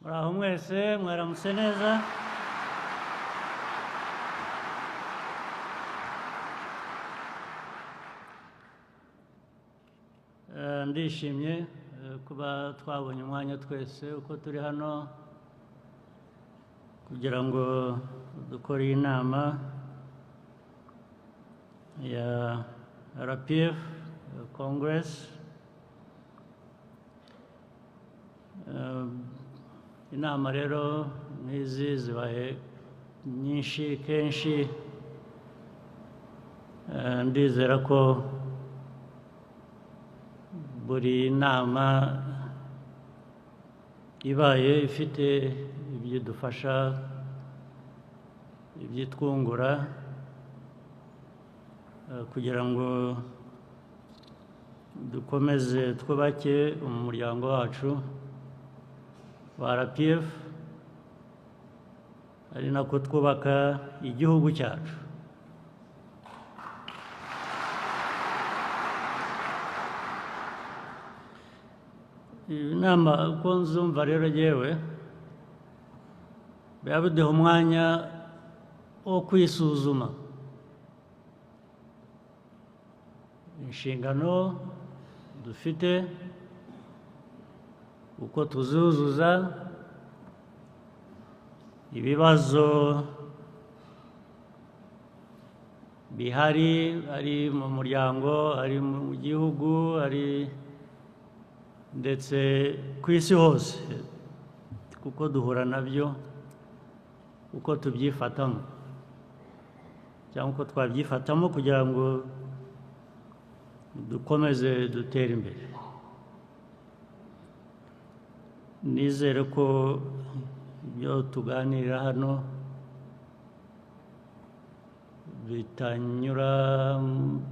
Muraho mwese mwaramutse neza. Ndishimye kuba twabonye umwanya twese uko turi hano kugira ngo dukore iyi nama ya RPF Congress. Inama rero nk'izi zibaye nyinshi kenshi, ndizera ko buri nama ibaye ifite ibyidufasha, ibyitwungura kugira ngo dukomeze twubake umuryango wacu wa RPF, ari nako twubaka igihugu cyacu. Inama uko nzumva rero yewe biba biduha umwanya wo kwisuzuma inshingano dufite, uko tuzuzuza, ibibazo bihari ari mu muryango, ari mu gihugu, ari ndetse ku isi hose, kuko duhura nabyo, uko tubyifatamo cyangwa uko twabyifatamo kugira ngo dukomeze dutere imbere. Nizere ko ibyo tuganira hano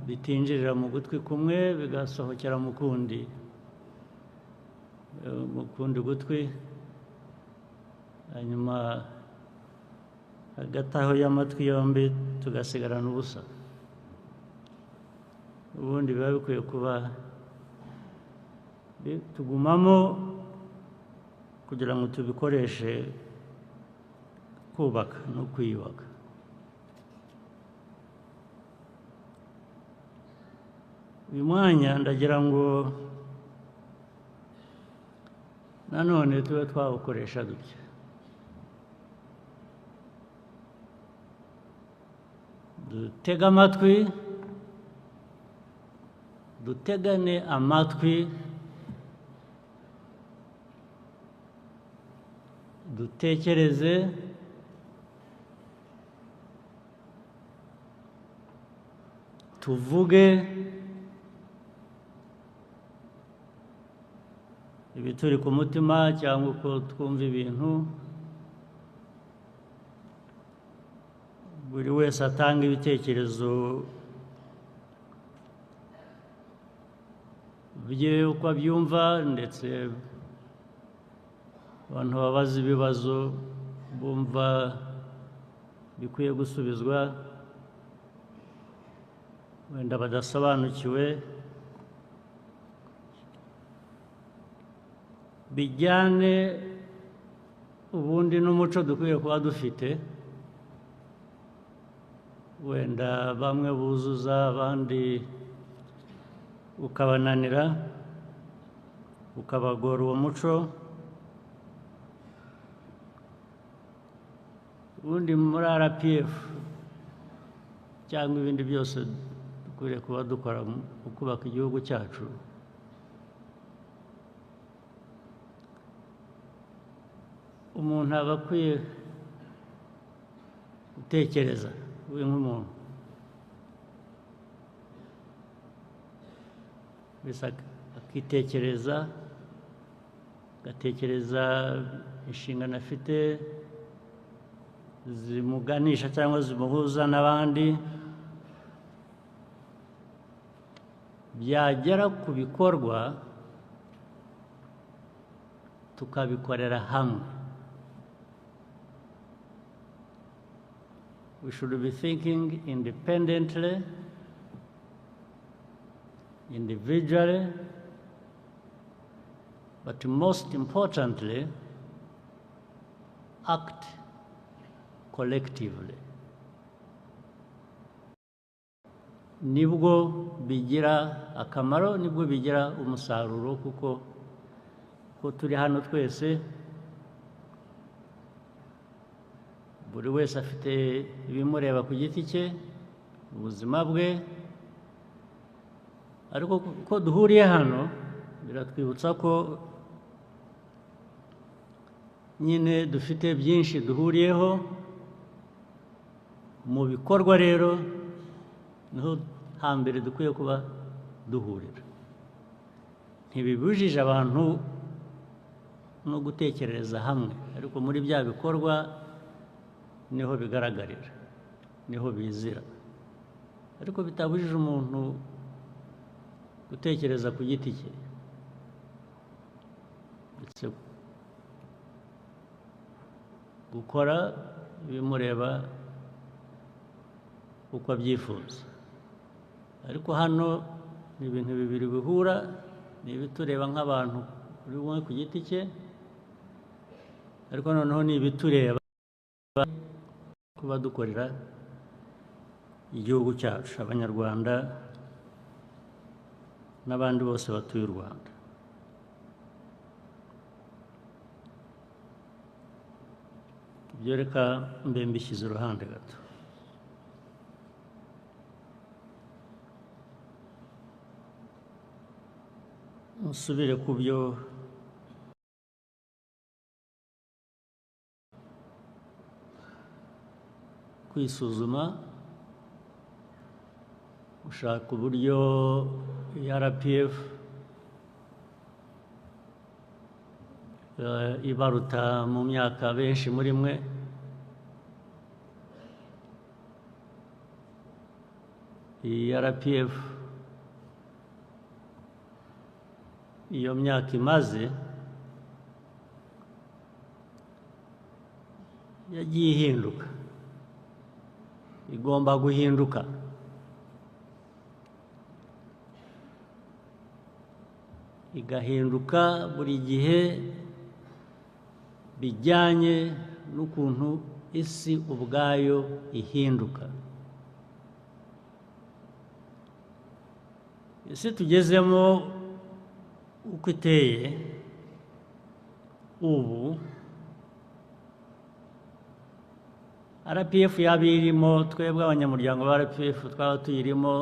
bitinjirira mu gutwi kumwe bigasohokera mu kundi gutwi, hanyuma hagati aho y'amatwi yombi tugasigarana ubusa. Ubundi biba bikwiye kuba tugumamo kugira ngo tubikoreshe kubaka no kwiyubaka. Uyu mwanya ndagira ngo nanone tube twawukoresha dutya: dutega amatwi, dutegane amatwi, dutekereze, tuvuge ibituri ku mutima cyangwa uko twumva ibintu. Buri wese atanga ibitekerezo bye uko abyumva, ndetse abantu babaza ibibazo bumva bikwiye gusubizwa, wenda badasobanukiwe, bijyane ubundi n'umuco dukwiye kuba dufite. Wenda bamwe buzuza, abandi ukabananira, ukabagora uwo muco. Ubundi muri RPF cyangwa ibindi byose dukwiriye kuba dukora mu kubaka igihugu cyacu, umuntu aba akwiye gutekereza we nk'umuntu, mbese akitekereza, agatekereza inshingano afite zimuganisha cyangwa zimuhuza n'abandi, byagera ku bikorwa tukabikorera hamwe. We should be thinking independently, individually, but most importantly, act collectively nibwo bigira akamaro, nibwo bigira umusaruro, kuko turi hano twese, buri wese afite ibimureba ku giti cye, ubuzima bwe, ariko ko duhuriye hano biratwibutsa ko nyine dufite byinshi duhuriyeho. Mu bikorwa rero niho hambere dukwiye kuba duhurira. Ntibibujije abantu no gutekerereza hamwe, ariko muri bya bikorwa niho bigaragarira, niho bizira, ariko bitabujije umuntu gutekereza ku giti cye ndetse gukora ibimureba uko abyifuza. Ariko hano ni ibintu bibiri bihura, ni ibitureba nk'abantu buri umwe ku giti cye, ariko noneho ni ibitureba kuba dukorera igihugu cyacu, Abanyarwanda n'abandi bose batuye u Rwanda. Ibyo reka mbe mbishyize uruhande gato. Musubire ku byo kwisuzuma, gushaka uburyo RPF ibaruta mu myaka benshi muri mwe, iyi RPF iyo myaka imaze yagiye ihinduka, igomba guhinduka. Igahinduka buri gihe bijyanye n'ukuntu isi ubwayo ihinduka. Isi tugezemo uko iteye ubu, RPF yaba irimo, twebwe abanyamuryango ba RPF twaba tuyirimo,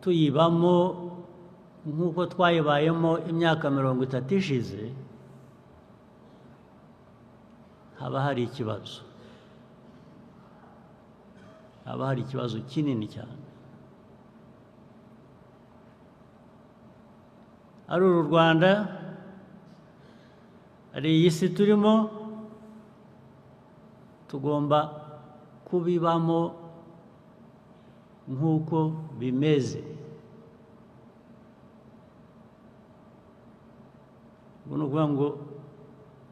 tuyibamo nk'uko twayibayemo imyaka 30 ishize, haba hari ikibazo, haba hari ikibazo kinini cyane. Ari uru Rwanda, ari iyi si turimo, tugomba kubibamo nk'uko bimeze. Ubwo ni ukuvuga ngo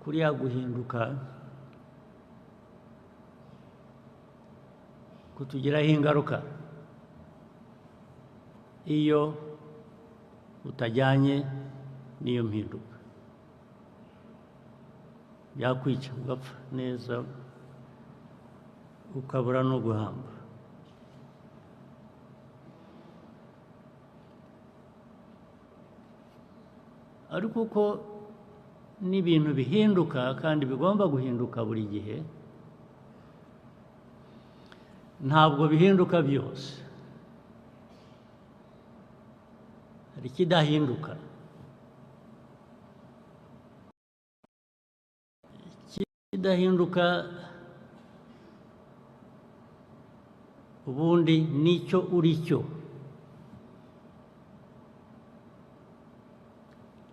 kuriya guhinduka kutugiraho ingaruka iyo utajyanye n'iyo mpinduka, byakwica ugapfa neza ukabura no guhamba. Ariko uko n'ibintu bihinduka kandi bigomba guhinduka buri gihe, ntabwo bihinduka byose, hari ikidahinduka. Ikidahinduka ubundi nicyo uri cyo,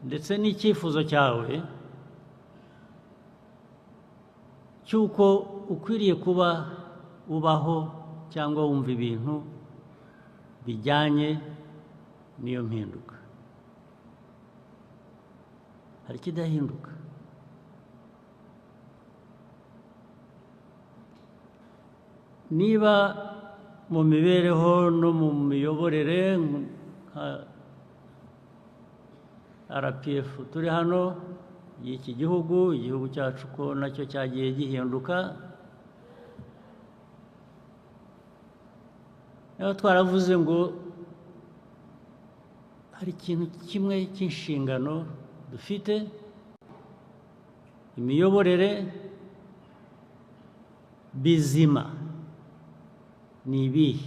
ndetse n'icyifuzo cyawe cy'uko ukwiriye kuba ubaho cyangwa wumva ibintu bijyanye n'iyo mpinduka. Hari ikidahinduka. Niba mu mibereho no mu miyoborere nka RPF turi hano, y'iki gihugu, igihugu cyacu ko nacyo cyagiye gihinduka. Niba twaravuze ngo hari ikintu kimwe cy'inshingano dufite, imiyoborere bizima ni ibihe?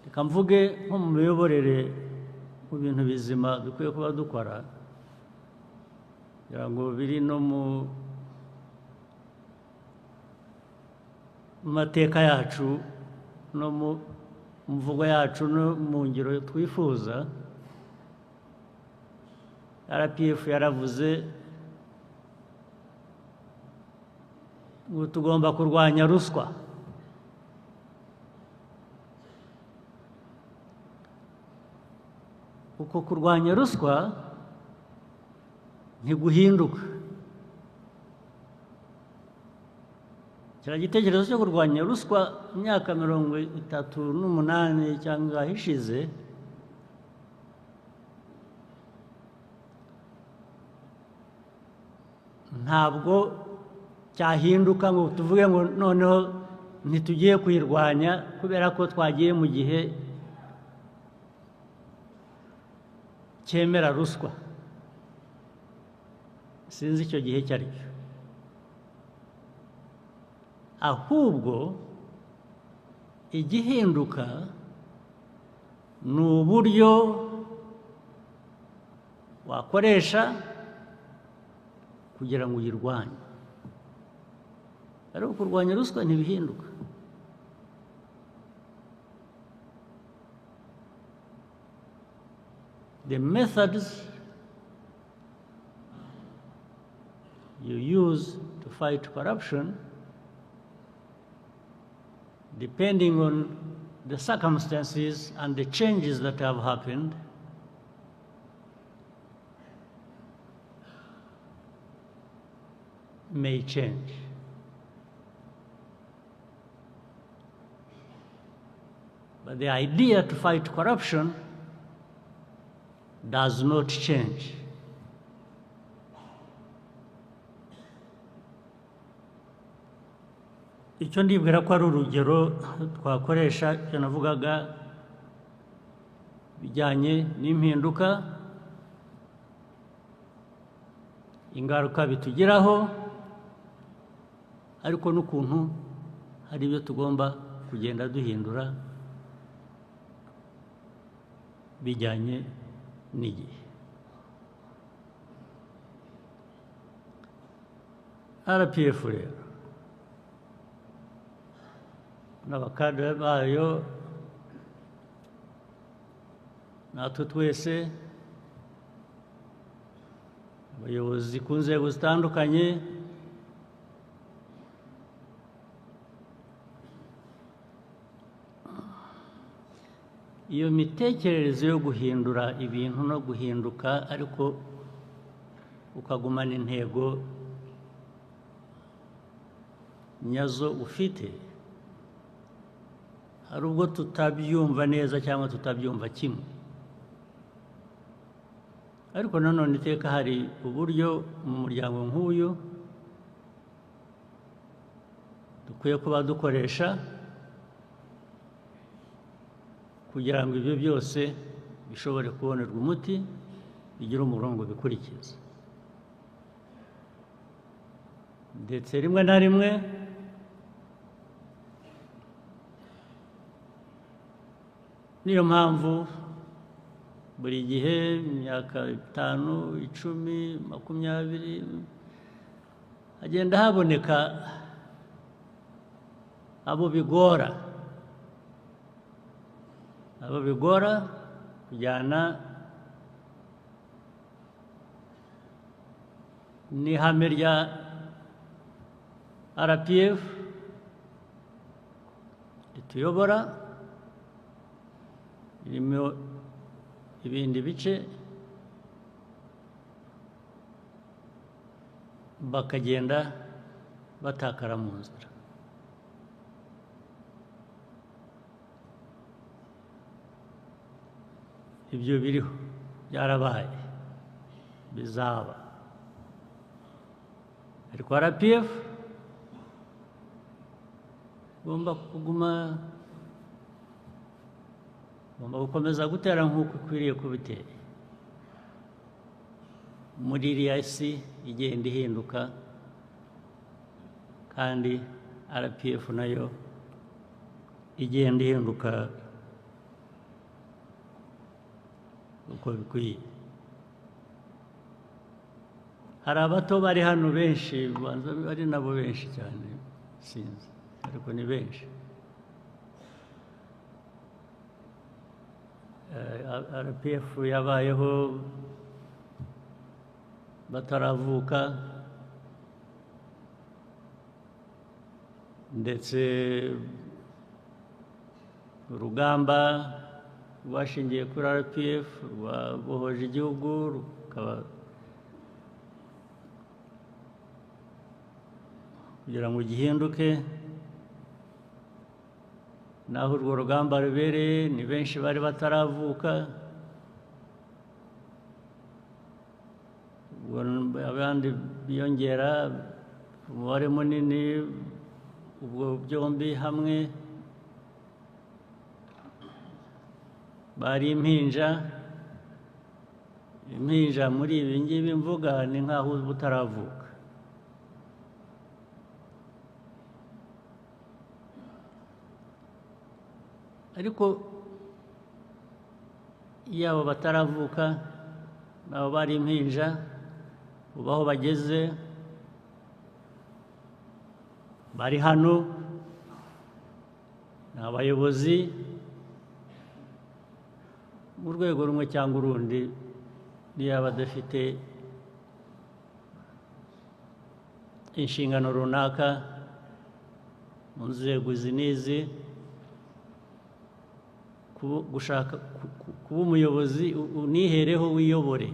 Reka mvuge nko mu miyoborere, mu bintu bizima dukwiye kuba dukora, kugira ngo biri no mu mateka yacu no mu mvugo yacu no mu ngiro twifuza. RPF yaravuze ngo tugomba kurwanya ruswa. Uko kurwanya ruswa ntiguhinduka. Kiriya gitekerezo cyo kurwanya ruswa imyaka 38 cyangwa ishize, ntabwo cyahinduka ngo tuvuge ngo noneho ntitugiye kuyirwanya kubera ko twagiye mu gihe cyemera ruswa. Sinzi icyo gihe icyo ari cyo. Ahubwo igihinduka ni uburyo wakoresha kugira ngo uyirwanye. Ariko kurwanya ruswa ntibihinduka. The methods you use to fight corruption, depending on the circumstances and the changes that have happened, may change. But the idea to fight corruption does not change. Icyo ndibwira ko ari urugero twakoresha, icyo navugaga bijyanye n'impinduka, ingaruka bitugeraho, ariko n'ukuntu hari ibyo tugomba kugenda duhindura bijyanye n'igihe. RPF rero n'abakadere bayo natwe twese abayobozi ku nzego zitandukanye iyo mitekerereze yo guhindura ibintu no guhinduka ariko ukagumana intego nyazo ufite, hari ubwo tutabyumva neza cyangwa tutabyumva kimwe, ariko nanone iteka hari uburyo mu muryango nk'uyu dukwiye kuba dukoresha kugira ngo ibyo byose bishobore kubonerwa umuti, bigire umurongo bikurikiza. Ndetse rimwe na rimwe niyo mpamvu buri gihe imyaka 5, 10, 20 hagenda haboneka abo bigora kujyana n'ihame rya RPF rituyobora, irimo ibindi bice, bakagenda batakara mu nzira. Ibyo biriho byarabaye bizaba, ariko RPF igomba gukomeza gutera nk'uko ikwiriye kubitera muri iriya si igenda ihinduka, kandi RPF nayo igenda ihinduka uko bikwiye. Hari abato bari hano benshi, bari nabo benshi cyane sinzi, ariko ni benshi. RPF yabayeho bataravuka, ndetse urugamba rwashingiye kuri RPF rwabohoje igihugu rukaba kugira ngo gihinduke. Naho urwo rugamba rubereye ni benshi bari bataravuka, abandi biyongera umubare munini, ubwo byombi hamwe bari impinja muri ibi ngibi mvuga ni nk'aho butaravuka. Ariko iyo abo bataravuka nabo bari impinja, ubu aho bageze bari hano, ni abayobozi mu rwego rumwe cyangwa urundi, niyo badafite inshingano runaka mu nzego izi n'izi, gushaka kuba umuyobozi unihereho wiyobore,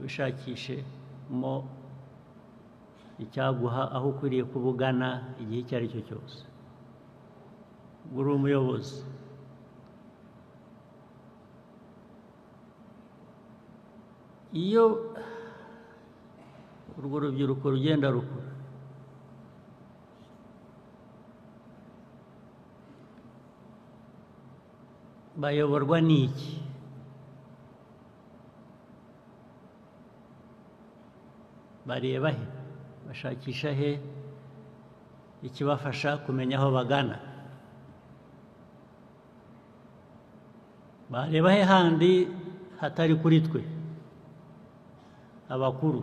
wishakishemo icyaguha aho ukwiriye kuba ugana igihe icyo ari cyo cyose. uri umuyobozi. Iyo urwo rubyiruko rugenda rukura, bayoborwa n'iki? Bareba he? Bashakisha he ikibafasha kumenya aho bagana? Bareba he handi hatari kuri twe abakuru?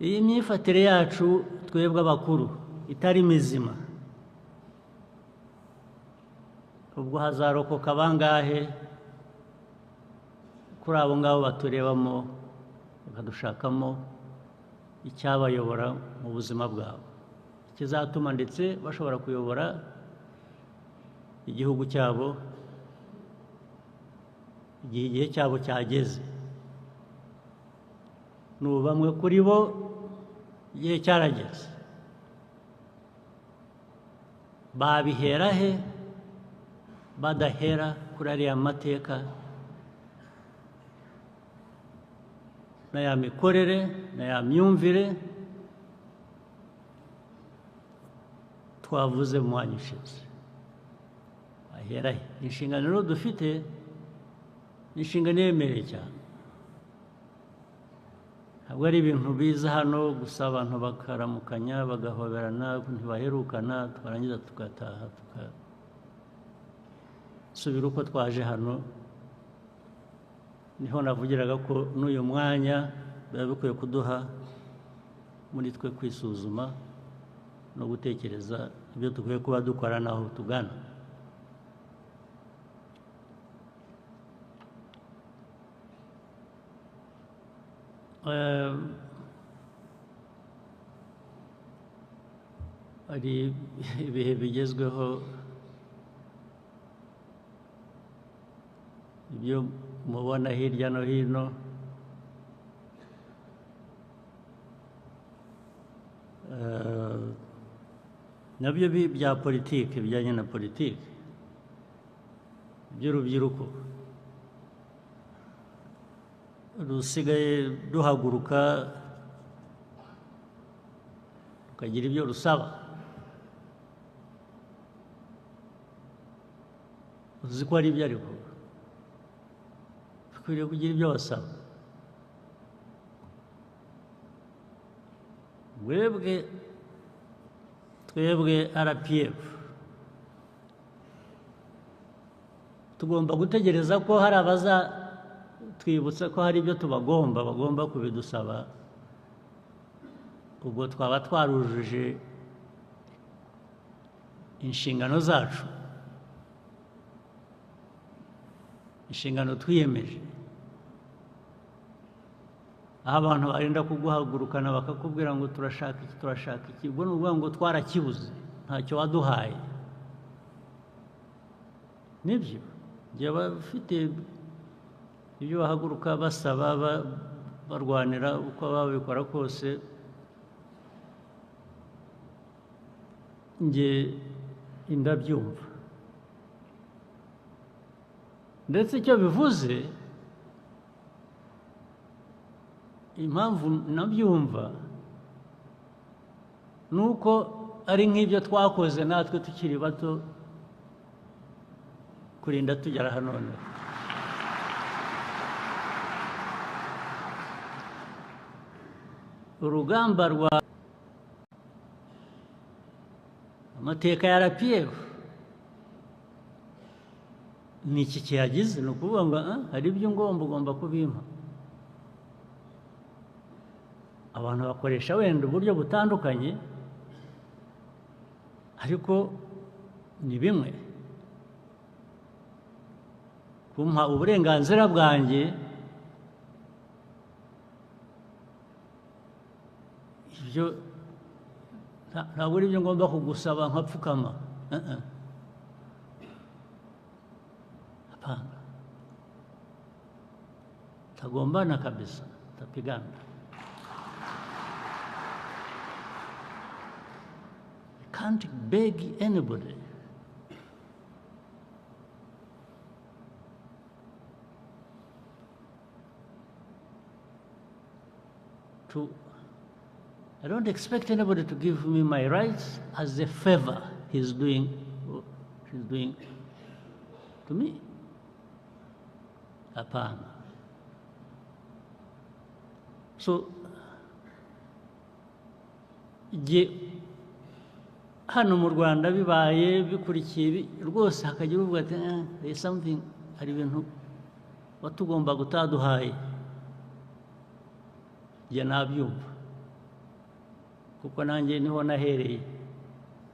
Iyi myifatire yacu twebwe abakuru itari mizima, ubwo hazarokoka bangahe kuri abo ngabo baturebamo bakadushakamo icyabayobora mu buzima bwabo, ikizatuma ndetse bashobora kuyobora igihugu cyabo igihe cyabo cyageze. N'ubu bamwe kuri bo igihe cyarageze, babihera he badahera kuri ariya mateka na ya mikorere na ya myumvire twavuze mu mwanya ushize? Bahera he? Inshingano rero dufite ni inshingano iremereye cyane. Ntabwo ari ibintu biza hano gusa abantu bakaramukanya bagahoberana ntibaherukana, twarangiza tugataha tugasubira uko twaje hano. Niho navugiraga ko n'uyu mwanya biba bikwiye kuduha muri twe kwisuzuma no gutekereza ibyo dukwiye kuba dukora n'aho tugana. Hari ibihe bigezweho, ibyo mubona hirya no hino, nabyo bya politiki bijyanye na politiki by'urubyiruko rusigaye duhaguruka rukagira ibyo rusaba. uzi ko ari ibyo ariko ukwiriye kugira ibyo basaba. twebwe RPF tugomba gutegereza ko hari twibutsa ko hari ibyo bagomba kubidusaba, ubwo twaba twarujuje inshingano zacu, inshingano twiyemeje. aho abantu barinda kuguhagurukana bakakubwira ngo turashaka iki, ubwo ni ukuvuga ngo twarakibuze, ntacyo waduhaye. nibyo igihe bafite ibyo bahaguruka basaba barwanira uko babikora kose, njye ndabyumva. ndetse icyo bivuze, impamvu nabyumva ni uko ari nk'ibyo twakoze natwe tukiri bato kurinda tugera hano none. urugamba rwa amateka ya RPF ni iki kiyagize? ni ukuvuga ngo hari ibyo ugomba kubimpa. abantu bakoresha wenda uburyo butandukanye, ariko ni bimwe. kumpa uburenganzira bwanjye, ibyo ntabwo ari byo ngomba kugusaba nkapfukama. hapana, tagombana kabisa, tapigana. Can't beg anybody. I don't expect anybody to give me my rights as a favor she's doing to me. Hapana. So, hano mu Rwanda bibaye bikurikiye rwose hakagira uvuga ati there is something, hari ibintu watugomba gutaduhaye, njye nabyumva kuko nanjye niho nahereye,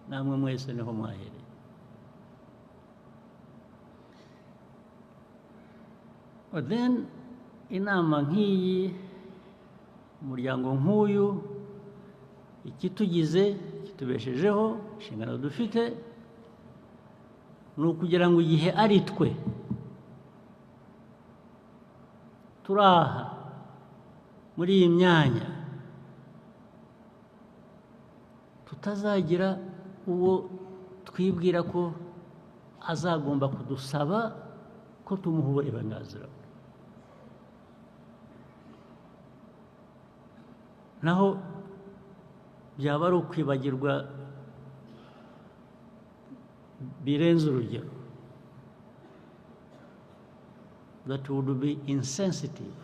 namwe mwese niho mwahereye. But then inama nk'iyi, umuryango nk'uyu, ikitugize kitubeshejeho, inshingano dufite ni ukugira ngo igihe ari twe turaha muri iyi myanya, tutazagira uwo twibwira ko azagomba kudusaba ko tumuha uburenganzira. naho byaba ari ukwibagirwa birenze urugero. That would be insensitive.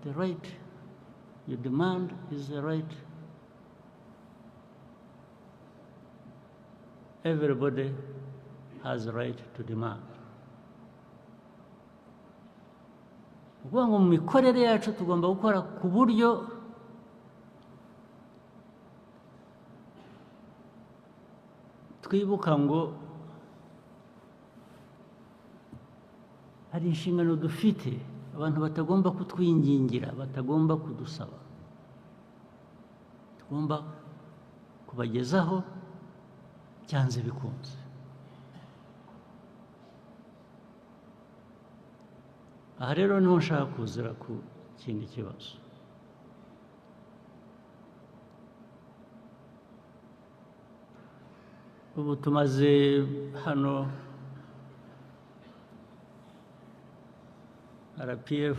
The right you demand is the right everybody has a right to demand. Ukuvuga ngo mu mikorere yacu tugomba gukora ku buryo twibuka ngo hari inshingano dufite, abantu batagomba kutwingingira, batagomba kudusaba, tugomba kubagezaho byanze bikunze. aha rero niho nshaka kuzira ku kindi kibazo. ubu tumaze hano RPF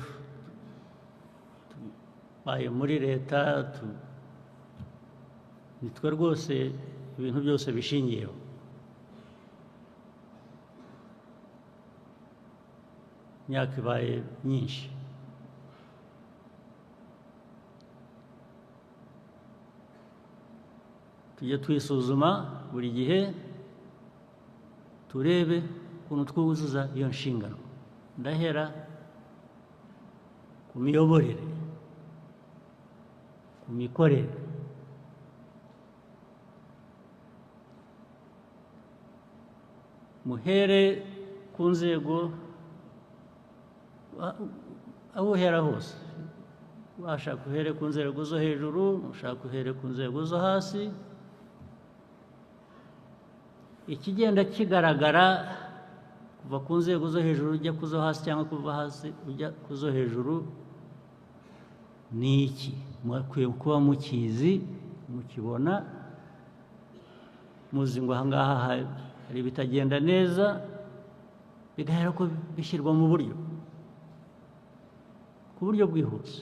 baye muri leta nitwe rwose ibintu byose bishingiyeho. Imyaka ibaye myinshi. Tujye twisuzuma buri gihe turebe ukuntu twuzuza iyo nshingano. Ndahera ku miyoborere, ku mikorere, muhere ku nzego aho uhera hose. Washaka uhere ku nzego zo hejuru, ushaka uhere ku nzego zo hasi. Ikigenda kigaragara kuva ku nzego zo hejuru ujya ku zo hasi cyangwa kuva hasi ujya ku zo hejuru ni iki? Mukwiye kuba mukizi, mukibona, muzi ngo aha ngaha hari ibitagenda neza, bigahera ko bishyirwa mu buryo, ku buryo bwihuse.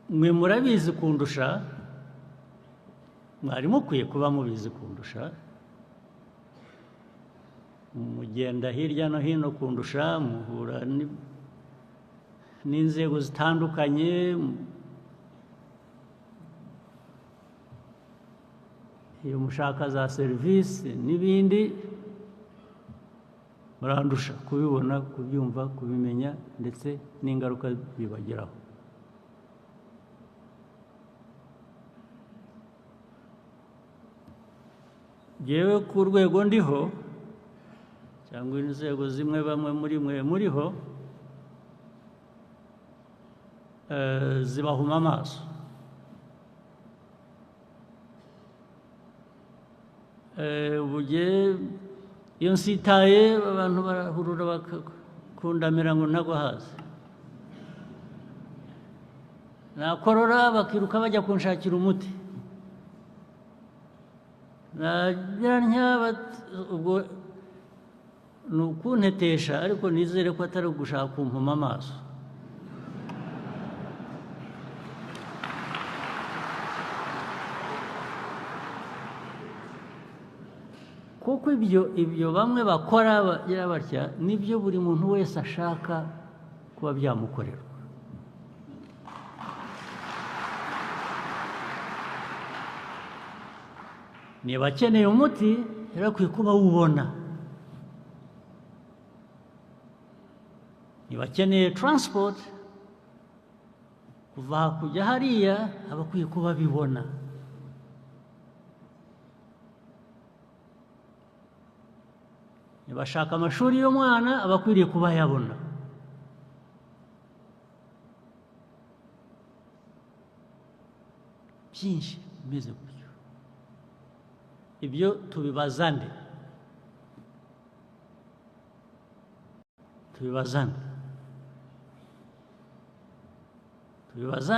Mwe murabizi kundusha, mwari mukwiye kuba mubizi kundusha, mugenda hirya no hino kundusha, muhura n'inzego zitandukanye, iyo mushaka za serivisi n'ibindi, murandusha kubibona, kubyumva, kubimenya ndetse n'ingaruka bibageraho. Yewe ku rwego ndiho cyangwa inzego zimwe bamwe muri mwe muriho zibahuma amaso. Iyo nsitaye abantu barahurura bakundamira ngo ntagwa hasi, nakorora bakiruka bajya kunshakira umuti, ubwo ni ukuntetesha, ariko nizere ko atari ugushaka kumpuma amaso. Kuko ibyo bamwe bakora bagira batya nibyo buri muntu wese ashaka kuba byamukorerwa. Niba akeneye umuti yarakwiye kuba awubona. Niba akeneye transport kuva kujya hariya aba akwiye kuba abibona. Niba ashaka amashuri y'umwana aba akwiriye kuba ayabona. Byinshi bimeze gutyo. Ibyo tubibaza nde? Tubibaza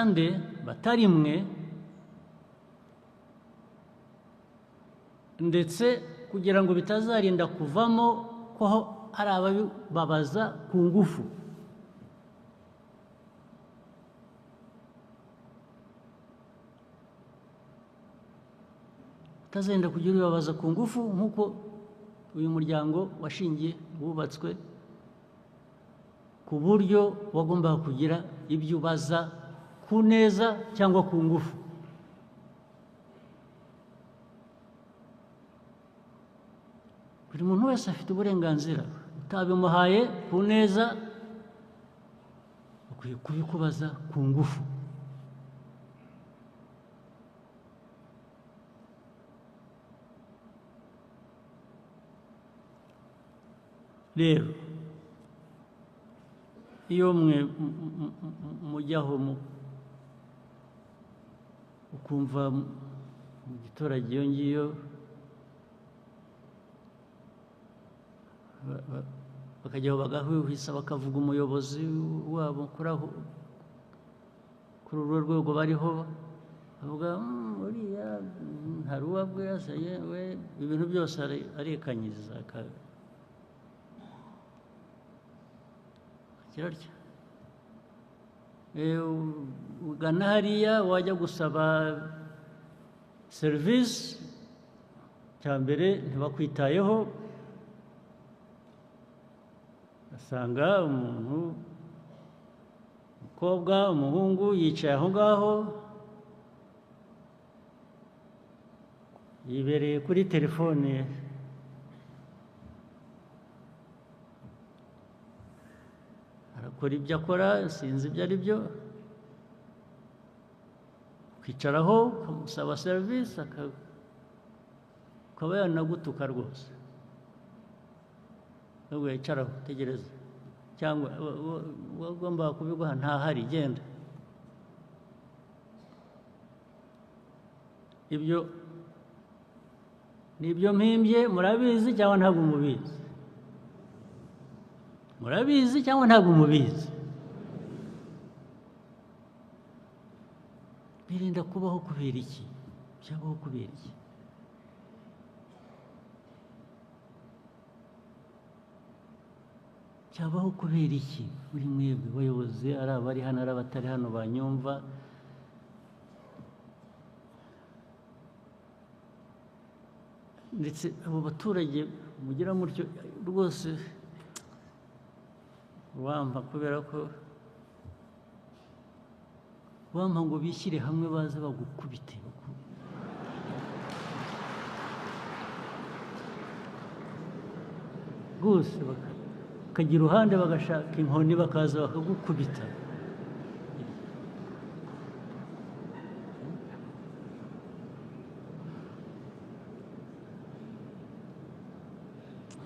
nde batari mwe, ndetse kugira ngo bitazarinda kuvamo ko hari abababaza ku ngufu. Utazenda kugira ubabaza ku ngufu, nk'uko uyu muryango washingiye wubatswe ku buryo wagombaga kugira ibyo ubaza ku neza cyangwa ku ngufu. Buri muntu wese afite uburenganzira, utabimuhaye ku neza ukwiye kubikubaza ku ngufu. Rero iyo mwe mujyaho ukumva mu giturage iyo ngiyo bakajyaho bagahwihwisa bakavuga umuyobozi wabo kuri urwo rwego bariho bavuga uriya hari uwabwira se yewe ibintu byose arikanyiza kirarya ugana hariya wajya gusaba serivisi cya mbere ntibakwitayeho asanga umuntu umukobwa umuhungu yicaye aho ngaho yibereye kuri telefone arakora ibyo akora sinzi ibyo ari byo kwicaraho ukamusaba serivisi akaba yanagutuka rwose nubwo yicaraho tegereza cyangwa wagomba kubiguha ntahari genda ibyo nibyo mpimbye murabizi cyangwa ntabwo mubizi murabizi cyangwa ntabwo mubizi birinda kubaho kubera iki byabaho kubera iki cyabaho kubera iki buri mwebwe bayobozi ari abari hano ari abatari hano banyumva ndetse abo baturage mugira mutyo rwose wampa kubera ko wampa ngo bishyire hamwe baze bagukubite rwose bakagira iruhande bagashaka inkoni bakaza bakagukubita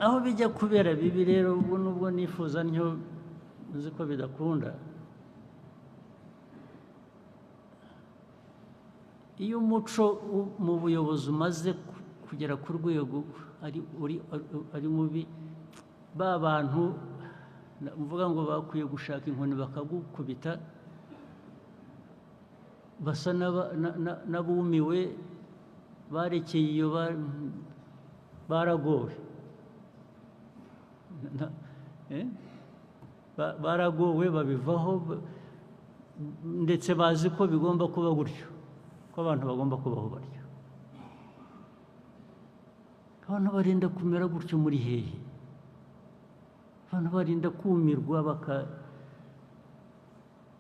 aho bijya kubera bibi rero ubwo nubwo nifuza ntyo uzi ko bidakunda iyo umuco mu buyobozi umaze kugera ku rwego ari mubi ba bantu mvuga ngo bakwiye gushaka inkoni bakagukubita basa n'abumiwe barekeye iyo baragowe baragowe babivaho ndetse bazi ko bigomba kuba gutyo ko abantu bagomba kubaho batyo abantu barinda kumera gutyo muri hehe abantu barinda kumirwa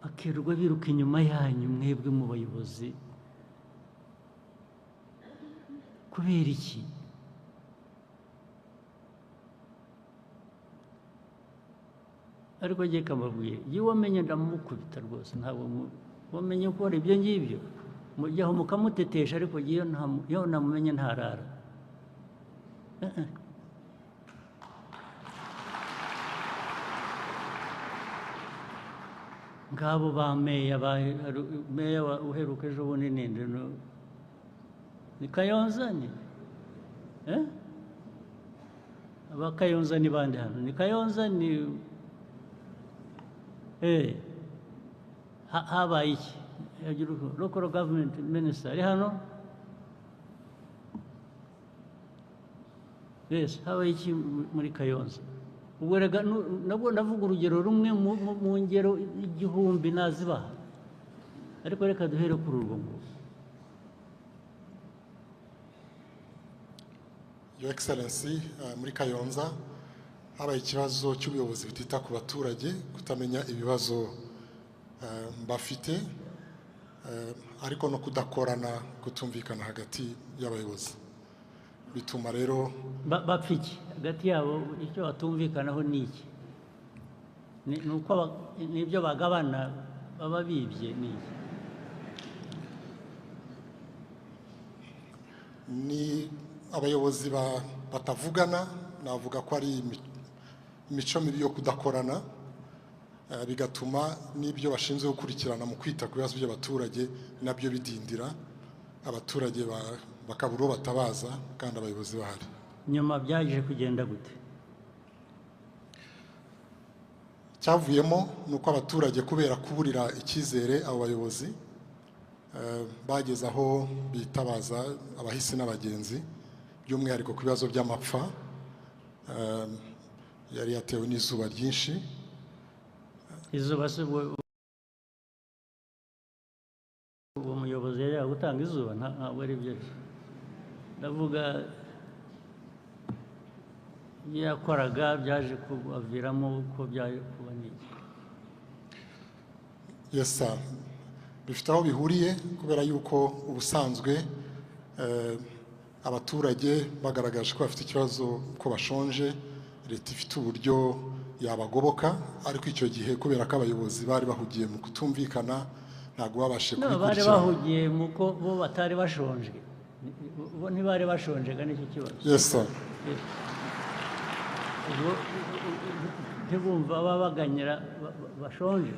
bakirirwa biruka inyuma yanyu mwebwe mu bayobozi kubera iki ariko ngiye kamabwiye iyo wamenye ndamukubita rwose ntabwo wamenye ko ari ibyo ngibyo mujyaho mukamutetesha ariko iyo namumenye ntarara ngabo ba meya uheruka ejo bundi ninde ni Kayonza ni aba Kayonza ni bande hano ni Kayonza ni habaye iki local government minister ari hano yes habaye iki muri Kayonza ubwo rega nabwo ndavuga urugero rumwe mu ngero igihumbi nazibaha ariko reka duhere kuri urwo ngo Your Excellency muri Kayonza habaye ikibazo cy'ubuyobozi butita ku baturage kutamenya ibibazo bafite ariko no kudakorana kutumvikana hagati y'abayobozi bituma rero bapfiki hagati yabo icyo batumvikanaho ni iki nuko nibyo bagabana baba bibye ni iki ni abayobozi batavugana navuga ko ari imico mibi yo kudakorana bigatuma n'ibyo bashinzwe gukurikirana mu kwita ku bibazo by'abaturage nabyo bidindira abaturage bakabura uwo batabaza kandi abayobozi bahari nyuma byaje kugenda gute cyavuyemo nuko abaturage kubera kuburira icyizere abo bayobozi bageze aho bitabaza abahisi n'abagenzi by'umwihariko ku bibazo by'amapfa yari yatewe n'izuba ryinshi. Izuba se uwo muyobozi yari gutanga izuba ntabwo ari byo. Ndavuga yakoraga byaje kubaviramo uko byaje kuba n'iki. Yes sir. Bifite aho bihuriye kubera yuko ubusanzwe abaturage bagaragaje ko bafite ikibazo ko bashonje, leta ifite uburyo yabagoboka, ariko icyo gihe kubera ko abayobozi bari bahugiye mu kutumvikana ntabwo babashe kubikurikirana. Bari bahugiye mu ko bo batari bashonje, bo ntibari bashonjega n'icyo kibazo. Yes sir. Ntibumva babaganyira bashonje.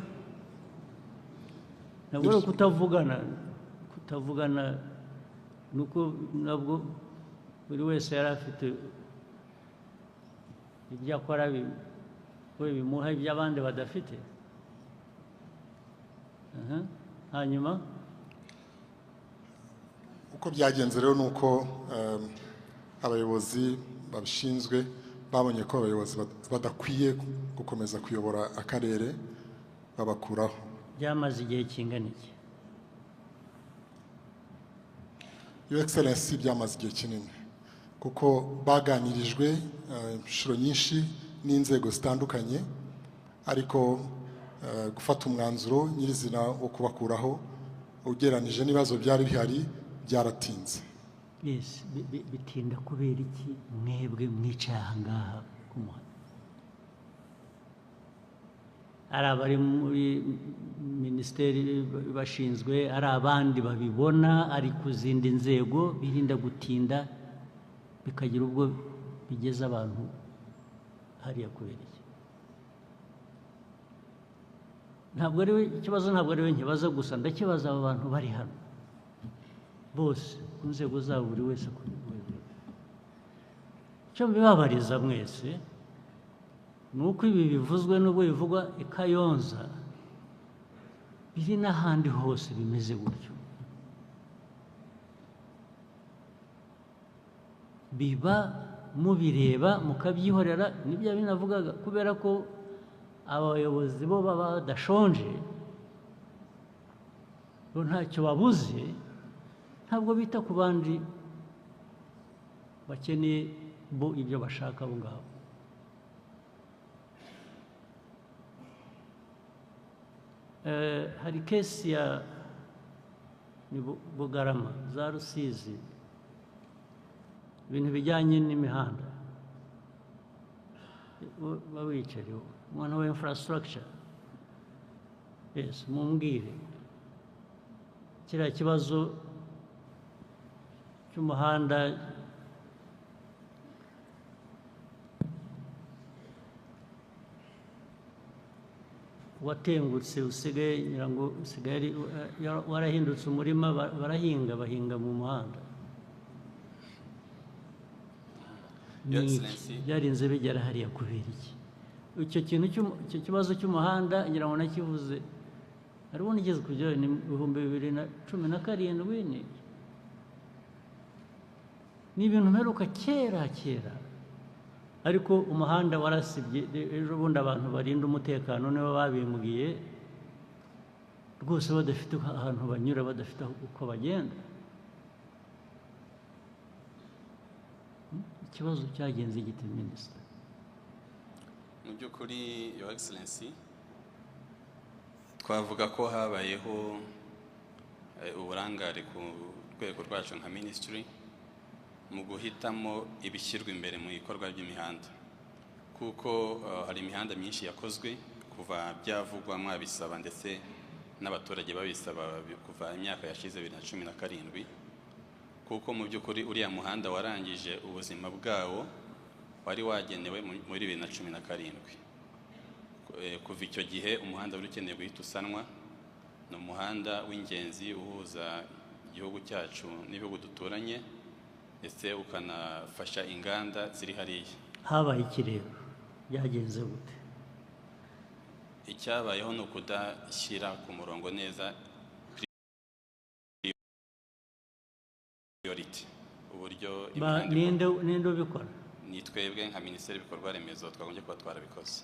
Ntabwo ari kutavugana nuko nabwo buri wese yari afite ibyo akora bimuha ibyo abandi badafite. Hanyuma uko byagenze rero nuko abayobozi babishinzwe babonye ko abayobozi badakwiye gukomeza kuyobora akarere babakuraho. Byamaze igihe kingana iki? Your Excellency, byamaze igihe kinini kuko baganirijwe inshuro nyinshi n'inzego zitandukanye, ariko gufata umwanzuro nyirizina wo kubakuraho ugeranije n'ibibazo byari bihari byaratinze. Yes, bitinda kubera iki mwebwe mwicaye aha ngaha ku muhanda? Ari abari muri minisiteri bashinzwe, ari abandi babibona, ari ku zindi nzego, birinda gutinda bikagira ubwo bigeza abantu hariya kubera iki? Ntabwo ari ikibazo, ntabwo ari we nkibaza gusa, ndakibaza aba bantu bari hano bose ku nzego zabo, buri wese kuri wese. Icyo mbibabariza mwese ni uko ibi bivuzwe n'ubwo bivugwa i Kayonza biri n'ahandi hose bimeze gutyo. Biba mubireba mukabyihorera, nibyo binavugaga, kubera ko abayobozi bo baba badashonje, bo ntacyo babuze, ntabwo bita ku bandi bakeneye bo ibyo bashaka abo ngabo. Hari kesi ya Bugarama za Rusizi, ibintu bijyanye n'imihanda, babicariho umwana wa infrastructure. Yes, mumbwire kiriya kibazo cy'umuhanda watengutse, usigaye nyirango usigaye warahindutse umurima, bahinga mu muhanda. Byarinze bigera hariya kubera iki? Icyo kintu icyo kibazo cy'umuhanda nyirango nakivuze hari ubundi igeze kujya ni 2017 ni ibintu mperuka kera, ariko umuhanda warasibye. Ejo bundi abantu barinda umutekano nibo babimbwiye rwose, badafite ahantu banyura, badafite uko bagenda. Ikibazo cyagenze gite minisitiri? Mu by'ukuri Your Excellency, twavuga ko habayeho uburangare ku rwego rwacu nka ministry mu guhitamo ibishyirwa imbere mu bikorwa by'imihanda, kuko hari imihanda myinshi yakozwe kuva byavugwa mwabisaba ndetse n'abaturage babisaba kuva imyaka yashize 2017, kuko mu by'ukuri uriya muhanda warangije ubuzima bwawo wari wagenewe muri 2017. Kuva icyo gihe umuhanda uri ukeneye guhita usanwa. Ni umuhanda w'ingenzi uhuza igihugu cyacu n'ibihugu duturanye, ndetse ukanafasha inganda ziri hariya. Habaye iki rero? Byagenze gute? icyabayeho ni ukudashyira ku murongo neza priority uburyo ninde ubikora ni twebwe nka minisiteri y'ibikorwa remezo twagombye kuba twarabikoze